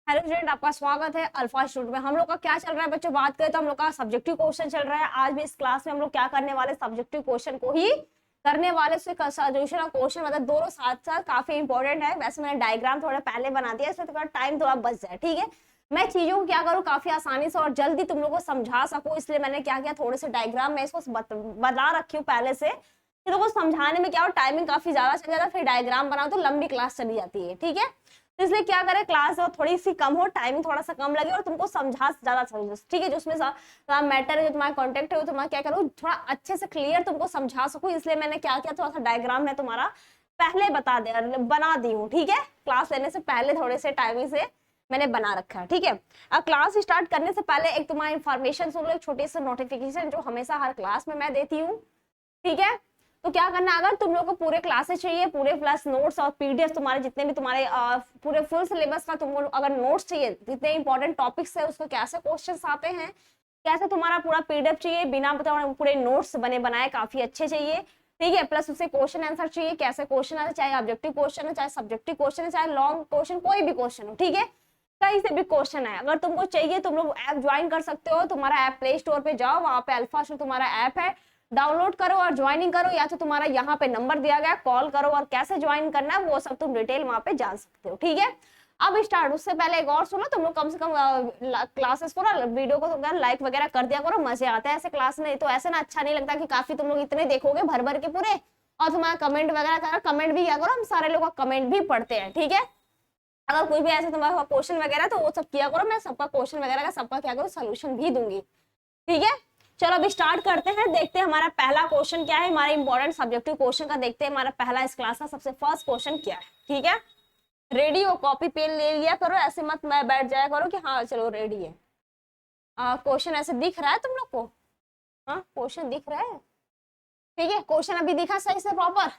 Hello student, आपका स्वागत है अल्फा स्टूडेंट में। हम लोग का क्या चल रहा है बच्चों, बात करें तो हम लोग का सब्जेक्टिव क्वेश्चन चल रहा है। आज भी इस क्लास में हम लोग क्या करने वाले, सब्जेक्टिव क्वेश्चन को ही करने वाले। उसके सॉल्यूशन और क्वेश्चन मतलब दोनों साथ साथ काफी इंपॉर्टेंट है। वैसे मैंने डायग्राम थोड़ा पहले बना दिया, इसमें थोड़ा टाइम थोड़ा बच जाए, ठीक है। मैं चीजों को क्या करूँ काफी आसानी से और जल्दी तुम लोग को समझा सकूं, इसलिए मैंने क्या किया, थोड़े से डायग्राम में इसको बना रखी हूँ पहले से। फिर लोगों को समझाने में क्या हो, टाइमिंग काफी ज्यादा चल जाता है, फिर डायग्राम बनाओ तो लंबी क्लास चली जाती है, ठीक है। तो इसलिए क्या करें, क्लास थोड़ी सी कम हो, टाइमिंग थोड़ा सा कम लगे और तुमको समझा ज्यादा समझो, ठीक है। जो उसमें मैटर है, जो तुम्हारा कॉन्टेक्ट है, वो तुम्हारा क्या करूँ थोड़ा अच्छे से क्लियर तुमको समझा सकूं, इसलिए मैंने क्या किया, थोड़ा सा डायग्राम में तुम्हारा पहले बना दी हूँ, ठीक है। क्लास लेने से पहले थोड़े से टाइमिंग से मैंने बना रखा है, ठीक है। अब क्लास स्टार्ट करने से पहले एक तुम्हारा इन्फॉर्मेशन सुन लो, एक छोटी सी नोटिफिकेशन जो हमेशा हर क्लास में मैं देती हूँ, ठीक है। तो क्या करना, अगर तुम लोग को पूरे क्लासेस चाहिए, पूरे प्लस नोट्स और पीडीएफ, तुम्हारे जितने भी तुम्हारे पूरे फुल सिलेबस का तुमको अगर नोट्स चाहिए, जितने इंपॉर्टेंट टॉपिक्स है उसको कैसे क्वेश्चंस आते हैं, कैसे तुम्हारा पूरा पीडीएफ चाहिए, बिना पूरे नोट्स बने बनाए काफी अच्छे चाहिए, ठीक है। प्लस उससे क्वेश्चन आंसर चाहिए, कैसे क्वेश्चन आते, चाहे ऑब्जेक्टिव क्वेश्चन है, चाहे सब्जेक्टिव क्वेश्चन है, चाहे लॉन्ग क्वेश्चन, कोई भी क्वेश्चन हो, ठीक है। कहीं से भी क्वेश्चन है, अगर तुमको चाहिए तुम लोग ऐप ज्वाइन कर सकते हो। तुम्हारा ऐप प्ले स्टोर पे जाओ, वहां पे अल्फा शो तुम्हारा ऐप है, डाउनलोड करो और ज्वाइनिंग करो, या तो तुम्हारा यहाँ पे नंबर दिया गया, कॉल करो और कैसे ज्वाइन करना है वो सब तुम डिटेल वहां पे जान सकते हो, ठीक है। अब स्टार्ट, उससे पहले एक और सुनो, तुम लोग कम से कम क्लासेस को ना, वीडियो को तुम लाइक वगैरह कर दिया करो, मजे आते हैं ऐसे क्लास में। तो ऐसे ना अच्छा नहीं लगता कि काफी तुम लोग इतने देखोगे भर भर के पूरे, और तुम्हारा कमेंट वगैरह करो, कमेंट भी क्या करो, हम सारे लोग का कमेंट भी पढ़ते हैं, ठीक है। अगर कोई भी ऐसे तुम्हारा क्वेश्चन वगैरह तो वो सब किया करो, मैं सबका क्वेश्चन वगैरह का सबका क्या करूँ सोल्यूशन भी दूंगी, ठीक है। चलो अभी स्टार्ट करते हैं, देखते हैं हमारा पहला क्वेश्चन क्या है। हमारे इंपॉर्टेंट सब्जेक्टिव क्वेश्चन का देखते हैं, हमारा पहला इस क्लास का सबसे फर्स्ट क्वेश्चन क्या है, ठीक है। रेडी हो, कॉपी पेन ले लिया करो, ऐसे मत मैं बैठ जाया करो कि हाँ चलो रेडी है। क्वेश्चन ऐसे दिख रहा है तुम लोग को? हाँ क्वेश्चन दिख रहा है, ठीक है। क्वेश्चन अभी दिखा सही से प्रॉपर?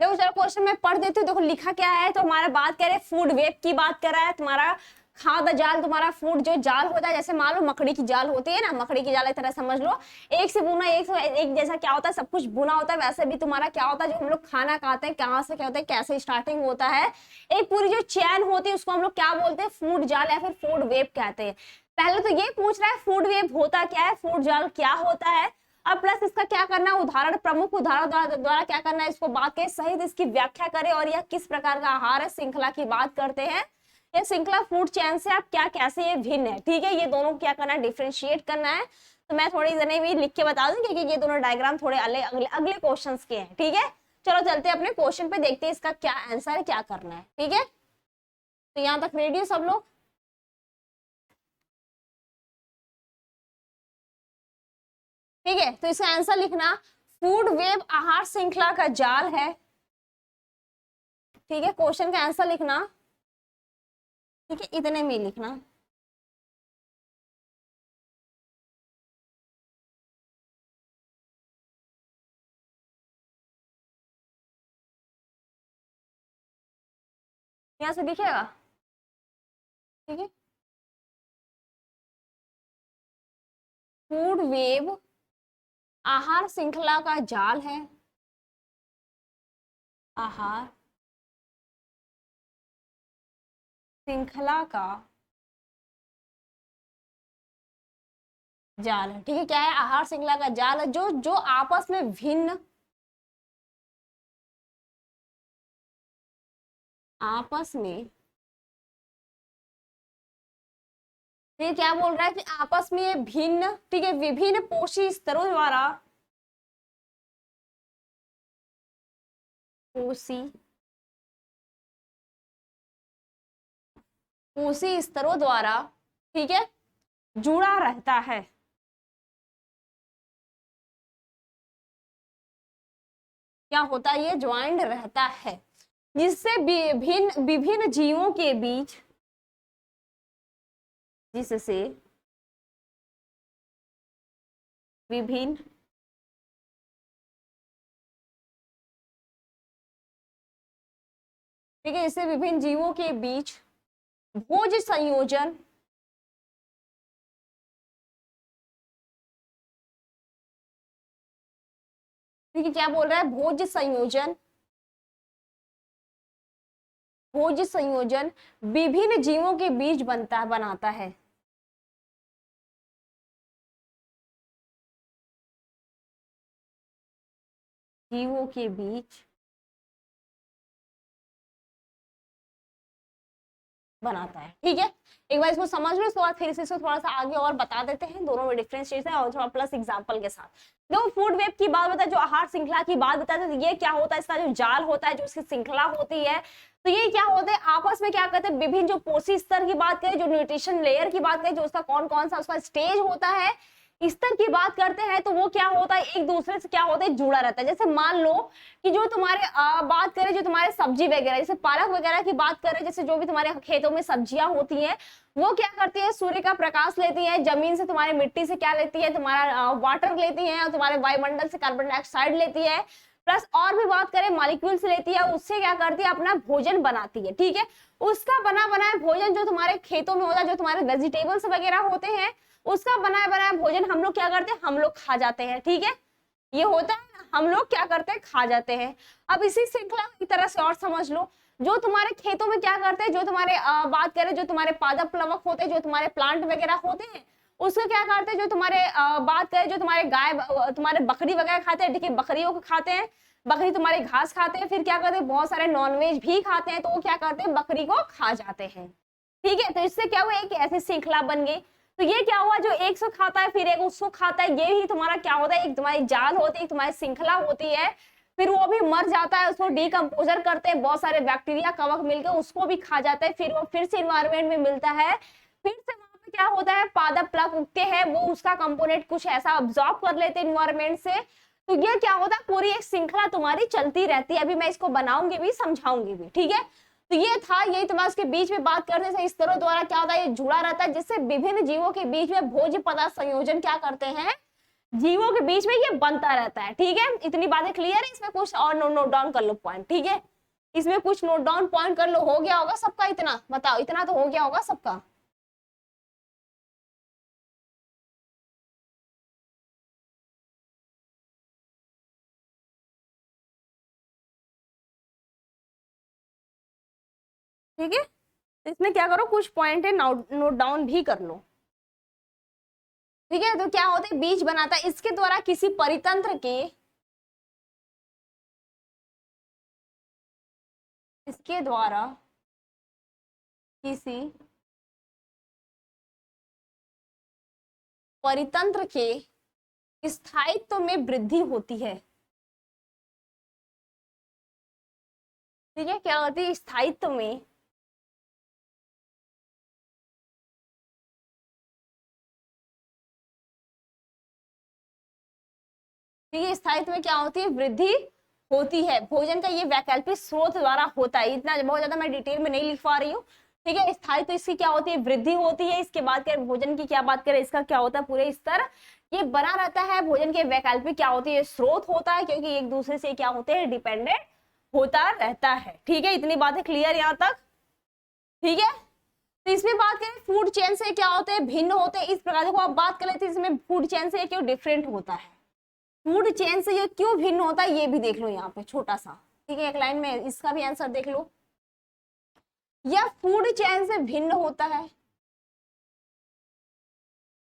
देखो चलो क्वेश्चन में पढ़ देती हूँ, देखो लिखा क्या है। तो हमारा बात कर रहे फूड वेब की बात कर रहा है, तुम्हारा खाद्य जाल, तुम्हारा फूड जो जाल होता है, जैसे मान लो मकड़ी की जाल होती है ना, मकड़ी की जाल एक तरह समझ लो, एक से बुना एक से एक जैसा क्या होता है, सब कुछ बुना होता है, वैसे भी तुम्हारा क्या होता है, जो हम लोग खाना खाते हैं कहाँ से क्या होता है, कैसे स्टार्टिंग होता है, एक पूरी जो चैन होती है उसको हम लोग क्या बोलते हैं, फूड जाल या फिर फूड वेब कहते हैं। पहले तो ये पूछ रहा है फूड वेब होता क्या है, फूड जाल क्या होता है। अब प्लस इसका क्या करना है, उदाहरण, प्रमुख उदाहरण द्वारा क्या करना है, इसको बात के सहित इसकी व्याख्या करें, और यह किस प्रकार का आहार है, श्रृंखला की बात करते हैं। ये श्रृंखला फूड चैन से आप क्या कैसे ये भिन्न है, ठीक है। ये दोनों को क्या करना है, डिफ्रेंशिएट करना है। तो मैं थोड़ी जने भी लिख के बता दूंगी कि ये दोनों डायग्राम थोड़े अगले अगले अगले क्वेश्चंस के हैं, ठीक है। चलो चलते हैं अपने क्वेश्चन पे, देखते हैं इसका क्या आंसर है, क्या करना है, ठीक है। तो यहाँ तक रेडी हो सब लोग? ठीक है, तो इसका आंसर लिखना, फूड वेब आहार श्रृंखला का जाल है, ठीक है। क्वेश्चन का आंसर लिखना, ठीक है, इतने में लिखना। यहाँ से दिखेगा, ठीक है। फूड वेब आहार श्रृंखला का जाल है, आहार श्रृंखला का जाल है, ठीक है। क्या है, आहार श्रृंखला का जाल है, जो जो आपस में भिन्न, आपस में, ये क्या बोल रहा है कि आपस में ये भिन्न, ठीक है, विभिन्न पोषी स्तरों द्वारा, पोषी पोषी स्तरों द्वारा, ठीक है, जुड़ा रहता है। क्या होता है, ये ज्वाइंट रहता है, जिससे विभिन्न विभिन्न जीवों के बीच, जिससे विभिन्न ठीक है, इससे विभिन्न जीवों के बीच भोज संयोजन, ठीक है, क्या बोल रहा है, भोज संयोजन, भोज्य संयोजन विभिन्न जीवों के बीच बनाता है। जीवों के बीच बनाता है। ठीक है, एक बार इसको समझ लो, उसके बाद फिर इसको थोड़ा सा आगे और बता देते हैं, दोनों में डिफरेंस है और थोड़ा प्लस एग्जांपल के साथ। देखो फूड वेब की बात बताए, जो आहार श्रृंखला की बात बताते हैं, ये क्या होता है, इसका जो जाल होता है, जो इसकी श्रृंखला होती है, तो ये क्या होता है, आपस में क्या करते हैं, विभिन्न जो पोषी स्तर की बात करें, जो न्यूट्रिशन लेयर की बात करें, जो उसका कौन कौन सा उसका स्टेज होता है, स्तर की बात करते हैं, तो वो क्या होता है, एक दूसरे से क्या होता है, जुड़ा रहता है। जैसे मान लो कि जो तुम्हारे बात करें, जो तुम्हारे सब्जी वगैरह, जैसे पालक वगैरह की बात करें, जैसे जो भी तुम्हारे खेतों में सब्जियां होती हैं, वो क्या करती है, सूर्य का प्रकाश लेती है, जमीन से तुम्हारे मिट्टी से क्या लेती है, तुम्हारा वाटर लेती है, और तुम्हारे वायुमंडल से कार्बन डाइऑक्साइड लेती है, प्लस और भी बात करें मॉलिक्यूल्स लेती है, उससे क्या करती है, अपना भोजन बनाती है। ठीक है, उसका बना बनाया भोजन जो तुम्हारे खेतों में होता है, जो तुम्हारे वेजिटेबल्स वगैरह होते हैं, उसका बनाया बनाया भोजन हम लोग क्या करते हैं, हम लोग खा जाते हैं। ठीक है, ये होता है ना, हम लोग क्या करते हैं, खा जाते हैं। अब इसी श्रृंखला की तरह से और समझ लो, जो तुम्हारे खेतों में क्या करते हैं, जो तुम्हारे बात करें, जो तुम्हारे पादप प्लवक होते हैं, जो तुम्हारे प्लांट वगैरह होते हैं, उसको क्या करते हैं, जो तुम्हारे बात करें, जो तुम्हारे गाय तुम्हारे बकरी वगैरह खाते हैं, देखिए बकरियों को खाते हैं, बकरी तुम्हारे घास खाते हैं, फिर क्या करते हैं, बहुत सारे नॉनवेज भी खाते हैं, तो वो क्या करते हैं, बकरी को खा जाते हैं। ठीक है, तो इससे क्या हुआ, एक ऐसी श्रृंखला बन गई। तो ये क्या हुआ, जो एक सौ खाता है फिर एक उसको खाता है, ये ही तुम्हारा क्या होता है, एक तुम्हारी जाल होती है, तुम्हारी श्रृंखला होती है, फिर वो भी मर जाता है, उसको डिकम्पोजर करते हैं, बहुत सारे बैक्टीरिया कवक मिलकर उसको भी खा जाते हैं, फिर वो फिर से इन्वायरमेंट में मिलता है, फिर से वहां पे क्या होता है, पादप प्लग उगते हैं, वो उसका कंपोनेंट कुछ ऐसा ऑब्जॉर्ब कर लेते हैं इन्वायरमेंट से। तो ये क्या होता है, पूरी एक श्रृंखला तुम्हारी चलती रहती है। अभी मैं इसको बनाऊंगी भी, समझाऊंगी भी। ठीक है, तो ये था, यही तुम्हारे उसके बीच में बात करने से इस तरह द्वारा क्या होता है, ये जुड़ा रहता है, जिससे विभिन्न जीवों के बीच में भोज्य पदार्थ संयोजन क्या करते हैं, जीवों के बीच में ये बनता रहता है। ठीक है, इतनी बातें क्लियर है, इसमें कुछ और नोट डाउन कर लो पॉइंट। ठीक है, इसमें कुछ नोट डाउन पॉइंट कर लो, हो गया होगा सबका, इतना बताओ, इतना तो हो गया होगा सबका। ठीक है, तो इसमें क्या करो, कुछ पॉइंट है नोट डाउन भी कर लो। ठीक है, तो क्या होता है, बीज बनाता है, इसके द्वारा किसी परितंत्र के, इसके द्वारा किसी परितंत्र के स्थायित्व में वृद्धि होती है। ठीक है, क्या होती है, स्थायित्व में, ठीक है, स्थायित्व में क्या होती है, वृद्धि होती है। भोजन का ये वैकल्पिक स्रोत द्वारा होता है, इतना बहुत ज्यादा मैं डिटेल में नहीं लिख पा रही हूँ। ठीक है, स्थायित्व इसकी क्या होती है, वृद्धि होती है। इसके बाद करें भोजन की क्या बात करें, इसका क्या होता है, पूरे स्तर ये बना रहता है। भोजन के वैकल्पिक क्या होती है, स्रोत होता है, क्योंकि एक दूसरे से क्या होते हैं, डिपेंडेंट होता रहता है। ठीक है, इतनी बातें क्लियर यहाँ तक। ठीक है, तो इसमें बात करें फूड चेन से क्या होते हैं, भिन्न होते हैं, इस प्रकार देखो आप बात कर लेते हैं, इसमें फूड चेन से क्यों डिफरेंट होता है, फूड चेन से ये क्यों भिन्न होता है, ये भी देख लो यहाँ पे छोटा सा। ठीक है, एक लाइन में इसका भी आंसर देख लो, यह फूड चेन से भिन्न होता है।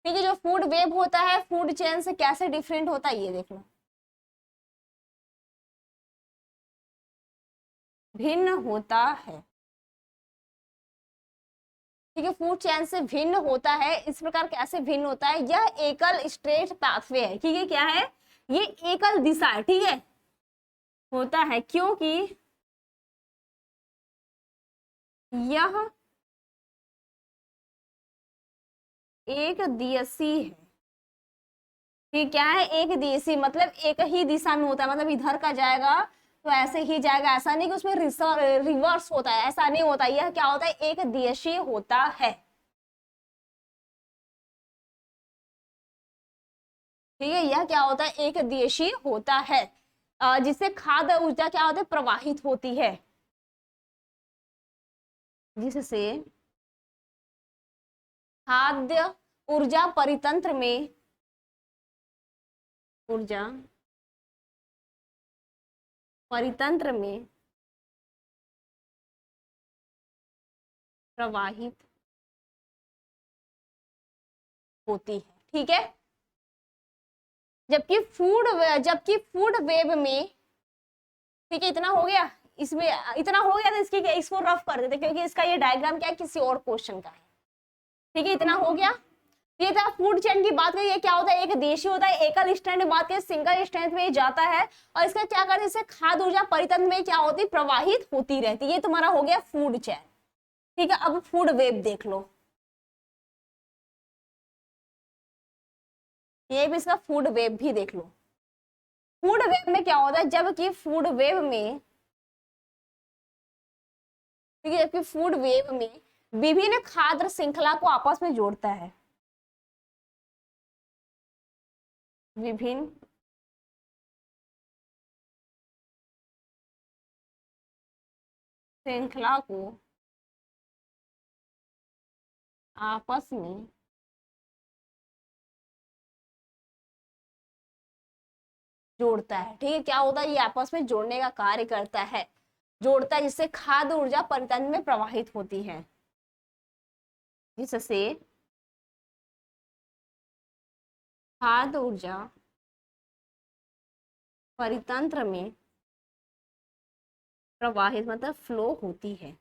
ठीक है, जो फूड वेब होता है फूड चेन से कैसे डिफरेंट होता है, ये देख लो, भिन्न होता है। ठीक है, फूड चेन से भिन्न होता है, इस प्रकार कैसे भिन्न होता है, यह एकल स्ट्रेट पाथवे है। ठीक है, क्या है, ये एकल दिशा है। ठीक है, होता है क्योंकि यह एक दिवसीय है। ठीक, क्या है, एक दिवसीय मतलब एक ही दिशा में होता है, मतलब इधर का जाएगा तो ऐसे ही जाएगा, ऐसा नहीं कि उसमें रिवर्स होता है, ऐसा नहीं होता। यह क्या होता है, एक दिवसीय होता है। ठीक है, यह क्या होता है, एक दिवसीय होता है, जिससे खाद्य ऊर्जा क्या होती है, प्रवाहित होती है, जिससे खाद्य ऊर्जा परितंत्र में, ऊर्जा परितंत्र में प्रवाहित होती है, ठीक है। जबकि फूड वेब में, ठीक है, इतना हो गया, इसमें इतना हो गया तो इसको रफ कर देते क्योंकि इसका ये डायग्राम क्या है, किसी और क्वेश्चन का है, ठीक है। इतना हो गया। ये था फूड चेन की बात करें, ये क्या होता है, एक देशी होता है, एकल स्ट्रैंड में बात करें सिंगल स्ट्रैंड में जाता है और इसका क्या करते हैं, इससे खाद्य ऊर्जा परितंत्र में क्या होती है, प्रवाहित होती रहती है। ये तुम्हारा हो गया फूड चेन, ठीक है। अब फूड वेब देख लो, ये भी इसका फूड वेब भी देख लो। फूड वेब में क्या होता है, जबकि फूड वेब में, ठीक है, जबकि फूड वेब में विभिन्न खाद्य श्रृंखला को आपस में जोड़ता है, विभिन्न श्रृंखला को आपस में जोड़ता है, ठीक है। क्या होता है, ये आपस में जोड़ने का कार्य करता है, जोड़ता है, जिससे खाद्य ऊर्जा परितंत्र में प्रवाहित होती है, जिससे खाद्य ऊर्जा परितंत्र में प्रवाहित मतलब फ्लो होती है,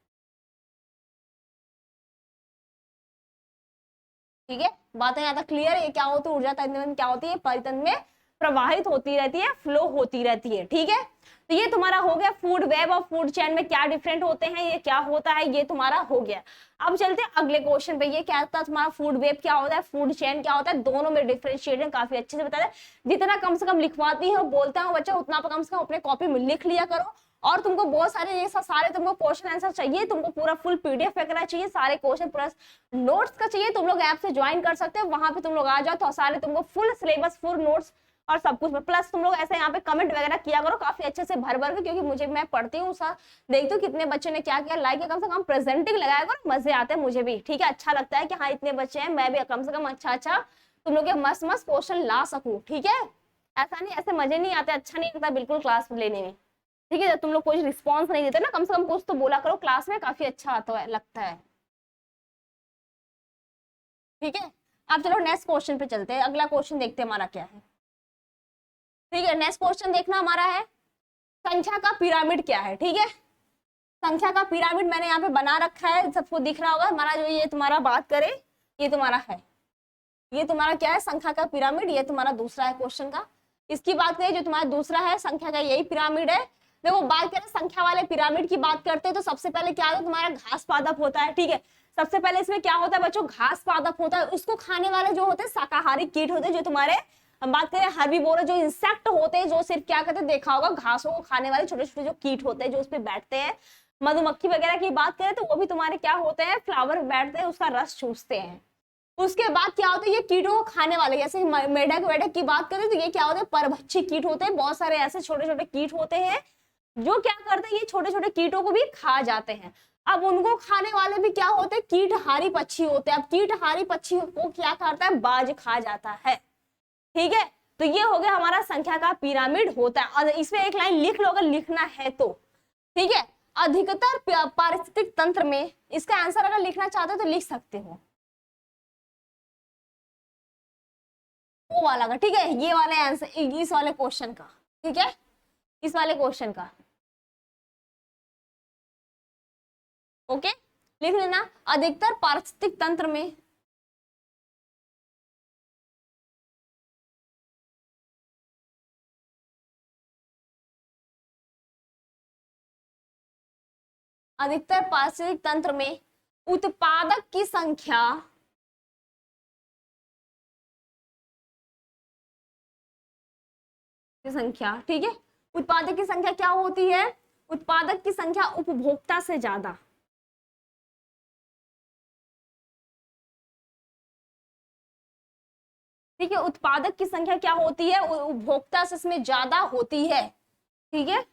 ठीक है। बातें ज्यादा क्लियर है, क्या होती है, ऊर्जा तंत्र में क्या होती है, परितंत्र में प्रवाहित होती रहती है, फ्लो होती रहती है, ठीक है। तो ये तुम्हारा हो गया फूड वेब और फूड चेन में क्या डिफरेंट होते हैं, ये क्या होता है, ये तुम्हारा हो गया। अब चलते हैं अगले क्वेश्चन पे। ये क्या होता है तुम्हारा, फूड वेब क्या होता है, फूड चेन क्या होता है, दोनों में डिफरेंशिएशन काफी अच्छे से बताया। जितना कम से कम लिखवाती है बोलता हूँ बच्चा, उतना कम से कम अपने कॉपी में लिख लिया करो। और तुमको बहुत सारे ये सारे तुमको क्वेश्चन आंसर चाहिए, तुमको पूरा फुल पीडीएफ वगैरह चाहिए, सारे क्वेश्चन पूरा नोट्स का चाहिए, तुम लोग ऐप से ज्वाइन कर सकते हो, वहां पे तुम लोग आ जाओ तो सारे तुमको फुल सिलेबस, फुल नोट्स और सब कुछ। प्लस तुम लोग ऐसे यहाँ पे कमेंट वगैरह किया करो काफी अच्छे से भर भर के, क्योंकि मुझे, मैं पढ़ती हूँ, देखती हूँ कितने बच्चों ने क्या किया, लाइक कम से कम प्रेजेंटिंग लगाया करो, मजे आते हैं मुझे भी, ठीक है। अच्छा लगता है कि हाँ इतने बच्चे हैं, मैं भी कम से कम अच्छा तुम लोग मस्त मस्त क्वेश्चन ला सकूं, ठीक है। ऐसा नहीं, ऐसे मजे नहीं आते, अच्छा नहीं लगता बिल्कुल क्लास लेने में, ठीक है। जब तुम लोग कोई रिस्पॉन्स नहीं देते ना, कम से कम कुछ तो बोला करो क्लास में, काफी अच्छा आता है, लगता है, ठीक है। अब चलो नेक्स्ट क्वेश्चन पे चलते हैं, अगला क्वेश्चन देखते हैं हमारा क्या है, ठीक है। नेक्स्ट क्वेश्चन देखना हमारा है संख्या का पिरामिड क्या है, ठीक है। संख्या का पिरामिड मैंने यहाँ पे बना रखा है, सबको दिख रहा होगा हमारा, जो ये तुम्हारा बात करे, ये तुम्हारा है, ये तुम्हारा क्या है, संख्या का पिरामिड, ये तुम्हारा दूसरा है क्वेश्चन का। इसकी बात करें जो तुम्हारा दूसरा है, संख्या का यही पिरामिड है। देखो बात करें संख्या वाले पिरामिड की बात करते हैं तो सबसे पहले क्या होता है, तुम्हारा घास पादप होता है, ठीक है। सबसे पहले इसमें क्या होता है बच्चों, घास पादप होता है। उसको खाने वाले जो होते हैं शाकाहारी कीट होते हैं, जो तुम्हारे, हम बात करें हर्बीवोर, जो इंसेक्ट होते हैं, जो सिर्फ क्या करते हैं, देखा होगा, घासों को खाने वाले छोटे छोटे जो कीट होते हैं, जो उस पर बैठते हैं। मधुमक्खी वगैरह की बात करें तो वो भी तुम्हारे क्या होते हैं, फ्लावर बैठते हैं, उसका रस चूसते हैं। उसके बाद क्या होता है, ये कीटों को खाने वाले, जैसे मेढक वेढक की बात करें तो ये क्या होते हैं, परभक्षी कीट होते हैं। बहुत सारे ऐसे छोटे छोटे कीट होते हैं जो क्या करते हैं, ये छोटे छोटे कीटों को भी खा जाते हैं। अब उनको खाने वाले भी क्या होते हैं, कीटहारी पक्षी होते हैं। अब कीटहारी पक्षी को क्या करता है, बाज खा जाता है, ठीक है। तो ये हो गया हमारा संख्या का पिरामिड होता है। और इसमें एक लाइन लिख लो अगर लिखना है तो, ठीक है। अधिकतर पारिस्थितिक तंत्र में, इसका आंसर अगर लिखना चाहते हो तो लिख सकते हो, वो वाला का, ठीक है। ये वाले आंसर, इस वाले क्वेश्चन का, ठीक है, इस वाले क्वेश्चन का, ओके, लिख लेना। अधिकतर पारिस्थितिक तंत्र में अधिकतर पारिस्थितिक तंत्र में उत्पादक की संख्या, ठीक है। उत्पादक की संख्या क्या होती है, उत्पादक की संख्या उपभोक्ता से ज्यादा, ठीक है। उत्पादक की संख्या क्या होती है, उपभोक्ता से इसमें ज्यादा होती है, ठीक है,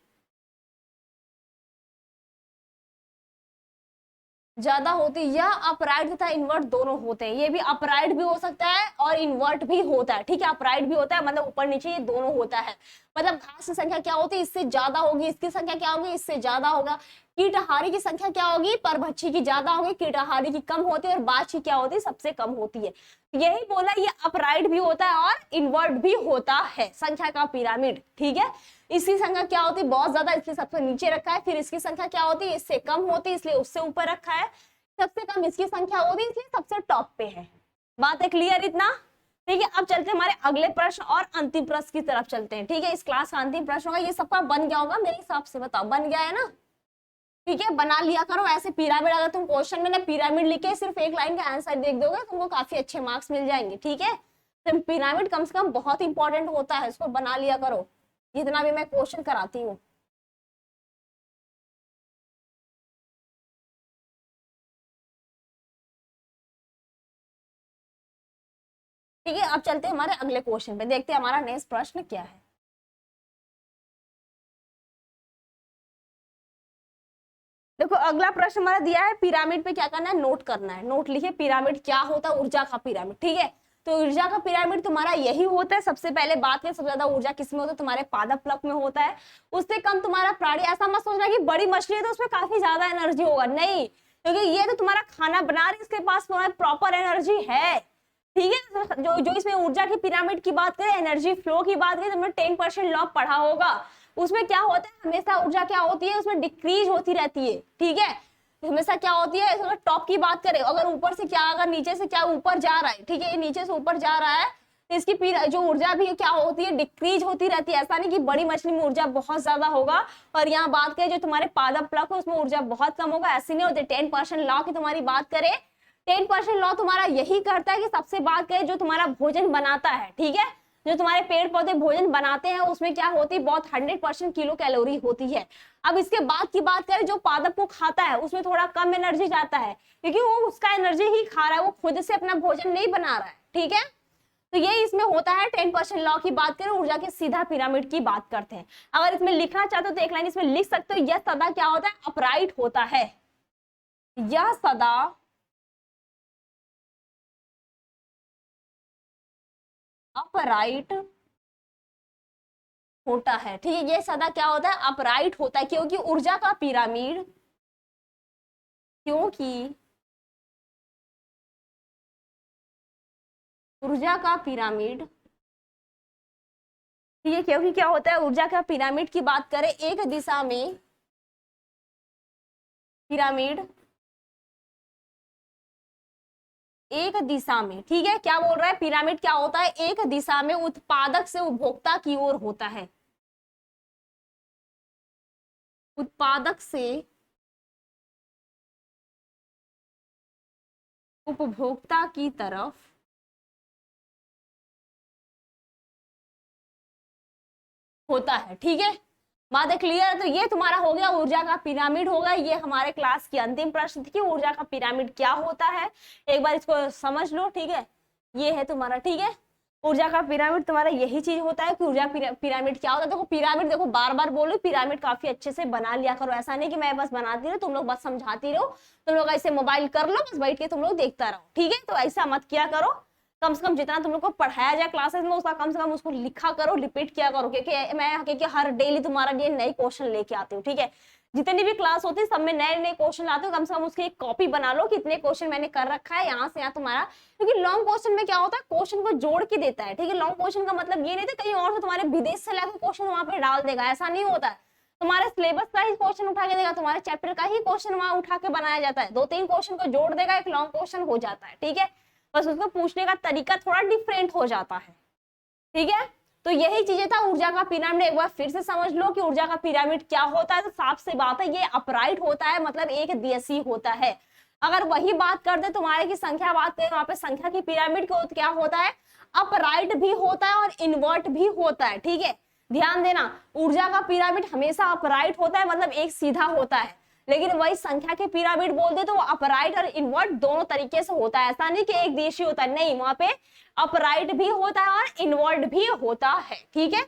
ज्यादा होती है। यह अपराइट तथा इन्वर्ट दोनों होते हैं, ये भी अपराइट भी हो सकता है और इन्वर्ट भी होता है, ठीक है। अपराइट भी होता है मतलब ऊपर नीचे, ये दोनों होता है। मतलब घास की संख्या क्या होती है, इससे ज्यादा होगी, इसकी संख्या क्या होगी, इससे ज्यादा होगा, कीटाहारी की संख्या क्या होगी, परभक्षी की ज्यादा होगी, कीटाहारी की कम होती है और बाज की क्या होती है, सबसे कम होती है। यही बोला, ये अपराइट भी होता है और इनवर्ट भी होता है संख्या का पिरामिड, ठीक है। इसकी संख्या क्या होती है, बहुत ज्यादा, इसलिए सबसे नीचे रखा है। फिर इसकी संख्या क्या होती है, इससे कम होती है, इसलिए उससे ऊपर रखा है। सबसे कम इसकी संख्या होती है, इसलिए सबसे टॉप पे है। बात है क्लियर इतना, ठीक है। अब चलते हैं हमारे अगले प्रश्न और अंतिम प्रश्न की तरफ चलते हैं, ठीक है। इस क्लास का अंतिम प्रश्न होगा, ये सबका बन गया होगा मेरे हिसाब से, बताओ बन गया है ना, ठीक है। बना लिया करो ऐसे पिरामिड, अगर तुम क्वेश्चन में ना पिरामिड लिखे सिर्फ एक लाइन का आंसर देख दोगे, तुमको काफी अच्छे मार्क्स मिल जाएंगे, ठीक है। तो पिरामिड कम से कम बहुत इंपॉर्टेंट होता है, इसको बना लिया करो जितना भी मैं क्वेश्चन कराती हूँ। ठीक है, अब चलते हैं हमारे अगले क्वेश्चन पे, देखते हैं हमारा नेक्स्ट प्रश्न क्या है। देखो अगला प्रश्न हमारा दिया है, पिरामिड पे क्या करना है, नोट करना है। नोट लिखिए, पिरामिड क्या होता है, ऊर्जा का पिरामिड, ठीक है। तो ऊर्जा का पिरामिड तुम्हारा यही होता है। सबसे पहले बात करें, सबसे ज्यादा ऊर्जा किसमें होता है, तुम्हारे पादप प्लक में होता है। उससे कम तुम्हारा प्राणी, ऐसा मत सोचना कि बड़ी मछली है तो उसमें काफी ज्यादा एनर्जी होगा, नहीं, क्योंकि ये तो तुम्हारा खाना बना रही, इसके पास प्रॉपर एनर्जी है, ठीक है। जो जो इसमें ऊर्जा की पिरामिड की बात करें, एनर्जी फ्लो की बात करें, तुमने 10% लॉ पढ़ा होगा। उसमें क्या होता है, हमेशा ऊर्जा क्या होती है, उसमें डिक्रीज होती रहती है, ठीक है। हमेशा क्या होती है, अगर टॉप की बात करें, अगर ऊपर से क्या, अगर नीचे से क्या ऊपर जा रहा है, ठीक है, ये नीचे से ऊपर जा रहा है, तो इसकी जो ऊर्जा भी क्या होती है, डिक्रीज होती रहती है। ऐसा नहीं कि बड़ी मछली में ऊर्जा बहुत ज्यादा होगा और यहाँ बात करें जो तुम्हारे पादप प्लक है उसमें ऊर्जा बहुत कम होगा, ऐसी नहीं होती। 10% लॉ की तुम्हारी बात करें, 10% लॉ तुम्हारा यही करता है कि सबसे बात करें जो तुम्हारा भोजन बनाता है, ठीक है, जो तुम्हारे पेड़ पौधे भोजन बनाते हैं उसमें क्या होती है, बहुत 100% किलो कैलोरी होती है। अब इसके बाद की बात करें, जो पादप को खाता है उसमें थोड़ा कम एनर्जी जाता है, क्योंकि वो उसका एनर्जी ही खा रहा है, वो खुद से अपना भोजन नहीं बना रहा है, ठीक है। तो ये इसमें होता है 10% लॉ की बात करें, ऊर्जा के सीधा पिरामिड की बात करते हैं। अगर इसमें लिखना चाहते हो तो एक लाइन इसमें लिख सकते हो, यह सदा क्या होता है, अपराइट होता है। यह सदा अपराइट होता है, ठीक है। ये सदा क्या होता है, अपराइट होता है, क्योंकि ऊर्जा का पिरामिड, क्योंकि ऊर्जा का पिरामिड, ठीक है, क्योंकि क्या होता है, ऊर्जा का पिरामिड की बात करें, एक दिशा में पिरामिड, एक दिशा में, ठीक है। क्या बोल रहा है, पिरामिड क्या होता है, एक दिशा में उत्पादक से उपभोक्ता की ओर होता है, उत्पादक से उपभोक्ता की तरफ होता है, ठीक है। बात है क्लियर है। तो ये तुम्हारा हो गया ऊर्जा का पिरामिड होगा। ये हमारे क्लास की अंतिम प्रश्न थी कि ऊर्जा का पिरामिड क्या होता है, एक बार इसको समझ लो, ठीक है। ये है तुम्हारा, ठीक है, ऊर्जा का पिरामिड तुम्हारा यही चीज होता है कि ऊर्जा पिरामिड क्या होता है। देखो पिरामिड, देखो बार बार बोलो, पिरामिड काफी अच्छे से बना लिया करो, ऐसा नहीं कि मैं बस बनाती रहूं, तुम लोग बस समझाती रहो, तुम लोग ऐसे मोबाइल कर लो, बस बैठ के तुम लोग देखता रहो, ठीक है। तो ऐसा मत किया करो, कम से कम जितना तुम लोग को पढ़ाया जाए क्लासेस में उसका कम से कम उसको लिखा करो, रिपीट किया करो, क्योंकि मैं हर डेली तुम्हारा लिए नए क्वेश्चन लेके आती हूँ, ठीक है। जितनी भी क्लास होती है सब में नए नए क्वेश्चन आते हो, कम से कम उसकी एक कॉपी बना लो, कितने क्वेश्चन मैंने कर रखा है यहाँ से यहाँ तुम्हारा, क्योंकि लॉन्ग क्वेश्चन में क्या होता है, क्वेश्चन को जोड़ के देता है, ठीक है। लॉन्ग क्वेश्चन का मतलब ये नहीं था कहीं और से तुम्हारे विदेश से लाकर क्वेश्चन वहां पे डाल देगा, ऐसा नहीं होता है। तुम्हारे सिलेबस का ही क्वेश्चन उठा के देगा, तुम्हारे चैप्टर का ही क्वेश्चन वहां उठा के बनाया जाता है, 2-3 क्वेश्चन को जोड़ देगा, एक लॉन्ग क्वेश्चन हो जाता है, ठीक है। बस उसको पूछने का तरीका थोड़ा डिफरेंट हो जाता है, ठीक है। तो यही चीजें था ऊर्जा का पिरामिड, एक बार फिर से समझ लो कि ऊर्जा का पिरामिड क्या होता है। तो साफ सी बात है, ये अपराइट होता है, मतलब एक दिवसीय होता है। अगर वही बात कर दे तुम्हारे की संख्या बात करें, वहां पे संख्या की पिरामिड को क्या होता है, अपराइट भी होता है और इनवर्ट भी होता है, ठीक है। ध्यान देना, ऊर्जा का पिरामिड हमेशा अपराइट होता है, मतलब एक सीधा होता है, लेकिन वही संख्या के पिरामिड बोल दे तो वो अपराइट और इनवर्ट दोनों तरीके से होता है, ऐसा नहीं कि एक दिवसीय होता है, नहीं, वहां पे अपराइट भी होता है और इनवर्ट भी होता है, ठीक है।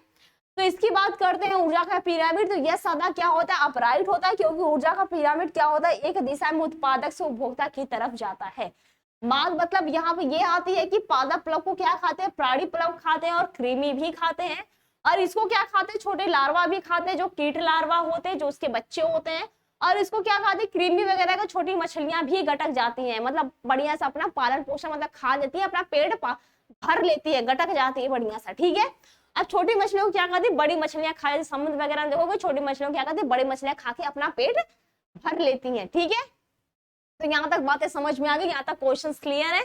तो इसकी बात करते हैं ऊर्जा का पिरामिड। तो यह सदा क्या होता है, अपराइट होता है, क्योंकि ऊर्जा का पिरामिड क्या होता है, एक दिशा में उत्पादक से उपभोक्ता की तरफ जाता है। मांग मतलब यहाँ पे ये आती है कि पादप प्लव को क्या खाते हैं, प्राणी प्लव खाते हैं और कृमि भी खाते हैं, और इसको क्या खाते हैं, छोटे लार्वा भी खाते हैं, जो कीट लार्वा होते हैं, जो उसके बच्चे होते हैं, और इसको क्या खाती है, कृमि वगैरह को छोटी मछलियां भी गटक जाती हैं, मतलब बढ़िया से अपना पालन पोषण मतलब खा लेती है, अपना पेट भर लेती है, गटक जाती है बढ़िया सा, ठीक है। अब छोटी मछलियों को क्या करती है, बड़ी मछलियां खा, समुद्र वगैरह में देखोगे छोटी मछलियों को क्या करती है, बड़ी मछलियां खा के अपना पेट भर लेती हैं, ठीक है। तो यहाँ तक बातें समझ में आ गई, यहाँ तक क्वेश्चंस क्लियर है,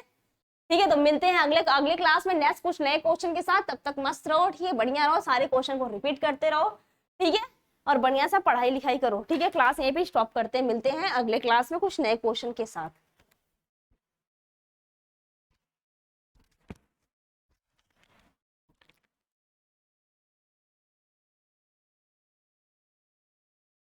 ठीक है। तो मिलते हैं अगले क्लास में नेक्स्ट कुछ नए क्वेश्चन के साथ, तब तक मस्त रहो, ठीक है, बढ़िया रहो, सारे क्वेश्चन को रिपीट करते रहो, ठीक है, और बढ़िया सा पढ़ाई लिखाई करो, ठीक है। क्लास यहीं पे स्टॉप करते हैं, मिलते हैं अगले क्लास में कुछ नए क्वेश्चन के साथ।